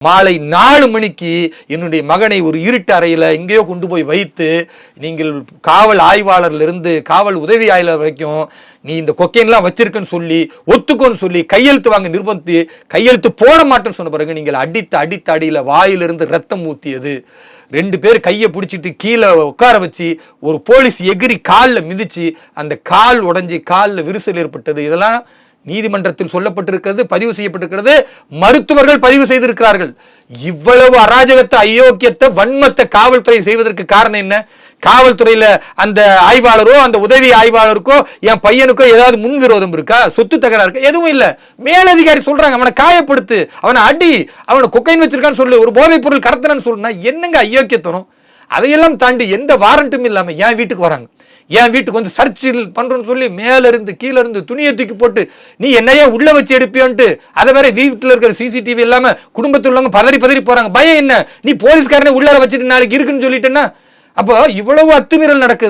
மாலை 4 மணிக்கு என்னுடைய மகனை ஒரு இருட்டு அறையில எங்கேயோ கொண்டு போய் வைத்து, நீங்கள் காவல் ஆய்வாளர்ல இருந்து காவல் உதவி ஆய்வாளர் வரைக்கும் நீ இந்த கொக்கைன்லாம் வச்சிருக்கன்னு சொல்லி ஒத்துக்கோன்னு சொல்லி கையெழுத்து வாங்க நிர்பந்தி கையெழுத்து போட மாட்டேன்னு சொன்ன பிறகு நீங்கள் அடித்த அடியில வாயிலிருந்து ரத்தம் ஊத்தியது. 2 பேர் கையை பிடிச்சிட்டு கீழே உட்கார வச்சு ஒரு போலீஸ் எகிரி காலில் மிதிச்சு அந்த கால் உடைஞ்சி காலில் விரிசல் ஏற்பட்டது. இதெல்லாம் நீதிமன்றத்தில் சொல்லப்பட்டிருக்கிறது, பதிவு செய்யப்பட்டிருக்கிறது, மருத்துவர்கள் பதிவு செய்திருக்கிறார்கள். இவ்வளவு அராஜகத்தை, அயோக்கியத்தை, வன்மத்தை காவல்துறை செய்வதற்கு காரணம் என்ன? காவல்துறையில அந்த ஆய்வாளரோ அந்த உதவி ஆய்வாளருக்கோ என் பையனுக்கோ ஏதாவது முன்விரோதம் இருக்கா? சொத்து தகராறு இருக்கா? எதுவும் இல்ல. மேலதிகாரி சொல்றாங்க அவனை காயப்படுத்து, அவனை அடி, அவனை கொக்கைன் வச்சிருக்கான்னு சொல்லு, ஒரு போதைப் பொருள் கடத்தினு சொல்லுனா என்னங்க அயோக்கியத்தனம்? அதையெல்லாம் தாண்டி எந்த வாரண்ட்டும் இல்லாம என் வீட்டுக்கு வராங்க. என் வீட்டுக்கு வந்து சர்ச்சில் பண்றோன்னு சொல்லி மேல இருந்து கீழே இருந்து துணியை தூக்கி போட்டு நீ என்னையா உள்ள வச்சு எடுப்பியோன்ட்டு அதை வேற வீட்டுல இருக்கிற சிசிடிவி இல்லாம குடும்பத்தில் உள்ளவங்க பதறி போறாங்க. பயம் என்ன? நீ போலீஸ்காரனை உள்ளார வச்சுட்டு நாளைக்கு இருக்குன்னு சொல்லிட்டேன்னா அப்போ இவ்வளவு அத்துமீறல் நடக்குது.